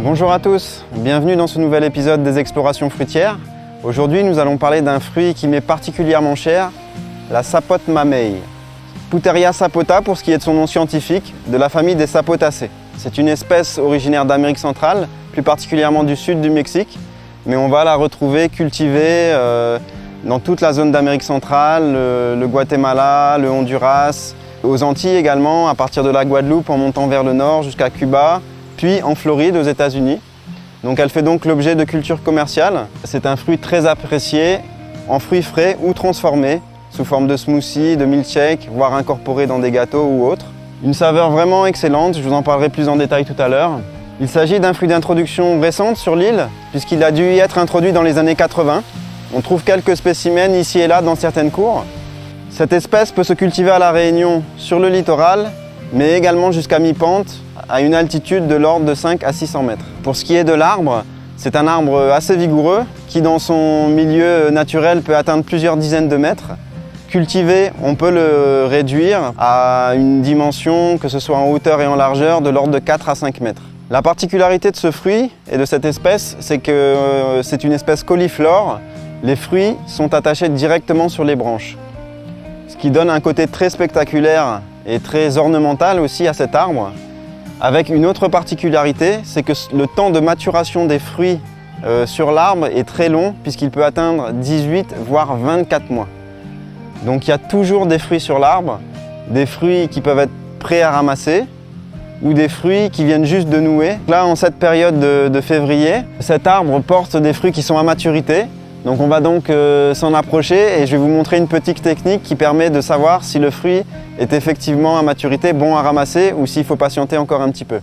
Bonjour à tous, bienvenue dans ce nouvel épisode des explorations fruitières. Aujourd'hui, nous allons parler d'un fruit qui m'est particulièrement cher, la sapote mamey. Puteria sapota pour ce qui est de son nom scientifique, de la famille des sapotacées. C'est une espèce originaire d'Amérique centrale, plus particulièrement du sud du Mexique, mais on va la retrouver cultivée dans toute la zone d'Amérique centrale, le Guatemala, le Honduras, aux Antilles également, à partir de la Guadeloupe en montant vers le nord jusqu'à Cuba, puis en Floride aux États-Unis. Donc elle fait donc l'objet de culture commerciale. C'est un fruit très apprécié en fruits frais ou transformés, sous forme de smoothie, de milkshake, voire incorporé dans des gâteaux ou autres. Une saveur vraiment excellente, je vous en parlerai plus en détail tout à l'heure. Il s'agit d'un fruit d'introduction récente sur l'île, puisqu'il a dû y être introduit dans les années 80. On trouve quelques spécimens ici et là dans certaines cours. Cette espèce peut se cultiver à La Réunion sur le littoral, mais également jusqu'à mi-pente, à une altitude de l'ordre de 5 à 600 mètres. Pour ce qui est de l'arbre, c'est un arbre assez vigoureux qui dans son milieu naturel peut atteindre plusieurs dizaines de mètres. Cultivé, on peut le réduire à une dimension, que ce soit en hauteur et en largeur, de l'ordre de 4 à 5 mètres. La particularité de ce fruit et de cette espèce, c'est que c'est une espèce cauliflore. Les fruits sont attachés directement sur les branches, ce qui donne un côté très spectaculaire et très ornemental aussi à cet arbre. Avec une autre particularité, c'est que le temps de maturation des fruits sur l'arbre est très long puisqu'il peut atteindre 18 voire 24 mois. Donc il y a toujours des fruits sur l'arbre, des fruits qui peuvent être prêts à ramasser ou des fruits qui viennent juste de nouer. Là, en cette période de février, cet arbre porte des fruits qui sont à maturité. Donc on va donc s'en approcher et je vais vous montrer une petite technique qui permet de savoir si le fruit est effectivement à maturité, bon à ramasser ou s'il faut patienter encore un petit peu.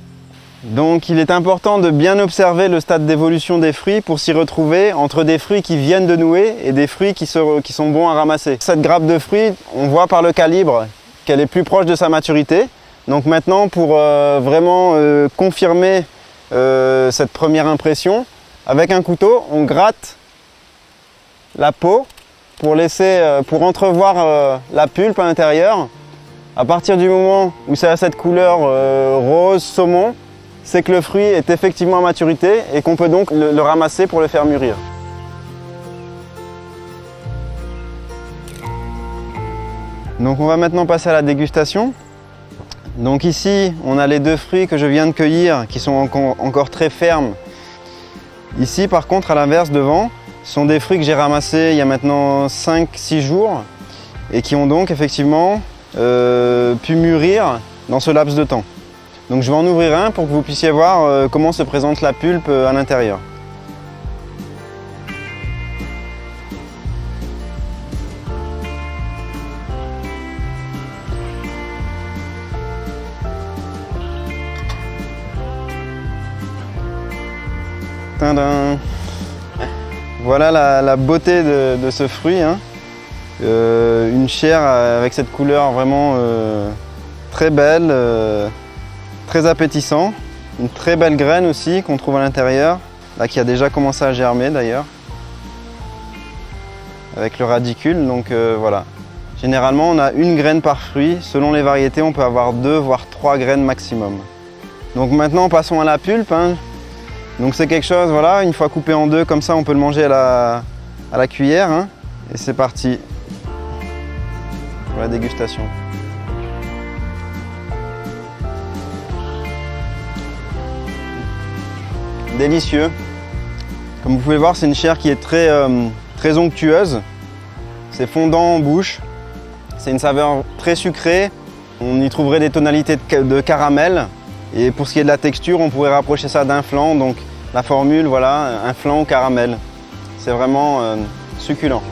Donc il est important de bien observer le stade d'évolution des fruits pour s'y retrouver entre des fruits qui viennent de nouer et des fruits qui sont bons à ramasser. Cette grappe de fruits, on voit par le calibre qu'elle est plus proche de sa maturité. Donc maintenant, pour vraiment confirmer cette première impression, avec un couteau, on gratte la peau pour entrevoir la pulpe à l'intérieur. À partir du moment où c'est à cette couleur rose saumon, c'est que le fruit est effectivement à maturité et qu'on peut donc le ramasser pour le faire mûrir. Donc on va maintenant passer à la dégustation. Donc ici, on a les deux fruits que je viens de cueillir qui sont encore très fermes. Ici par contre, à l'inverse devant, ce sont des fruits que j'ai ramassés il y a maintenant 5-6 jours et qui ont donc effectivement pu mûrir dans ce laps de temps. Donc je vais en ouvrir un pour que vous puissiez voir comment se présente la pulpe à l'intérieur. Tadam! Voilà la beauté de ce fruit, hein. Une chair avec cette couleur vraiment très belle, très appétissant. Une très belle graine aussi qu'on trouve à l'intérieur, là qui a déjà commencé à germer d'ailleurs, avec le radicule. Donc voilà. Généralement on a une graine par fruit, selon les variétés on peut avoir 2 voire 3 graines maximum. Donc maintenant passons à la pulpe, hein. Donc c'est quelque chose, voilà, une fois coupé en deux comme ça, on peut le manger à la cuillère, hein. Et c'est parti pour la dégustation. Délicieux. Comme vous pouvez voir, c'est une chair qui est très onctueuse. C'est fondant en bouche. C'est une saveur très sucrée. On y trouverait des tonalités de caramel. Et pour ce qui est de la texture, on pourrait rapprocher ça d'un flan. Donc la formule, voilà, un flan au caramel. C'est vraiment succulent.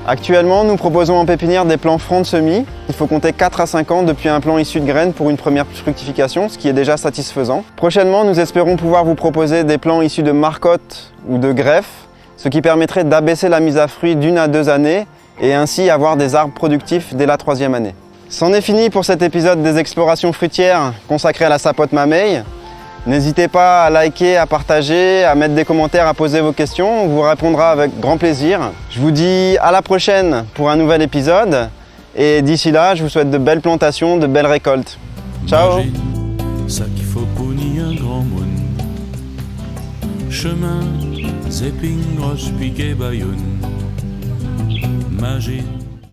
Actuellement, nous proposons en pépinière des plants francs de semis. Il faut compter 4 à 5 ans depuis un plant issu de graines pour une première fructification, ce qui est déjà satisfaisant. Prochainement, nous espérons pouvoir vous proposer des plants issus de marcotte ou de greffe, ce qui permettrait d'abaisser la mise à fruit d'1 à 2 années et ainsi avoir des arbres productifs dès la 3e année. C'en est fini pour cet épisode des explorations fruitières consacré à la sapote mamey. N'hésitez pas à liker, à partager, à mettre des commentaires, à poser vos questions. On vous répondra avec grand plaisir. Je vous dis à la prochaine pour un nouvel épisode. Et d'ici là, je vous souhaite de belles plantations, de belles récoltes. Ciao! Ça qu'il faut punir un grand monde. Chemin, Zepping, Roche, Piquet, Bayonne. Magie.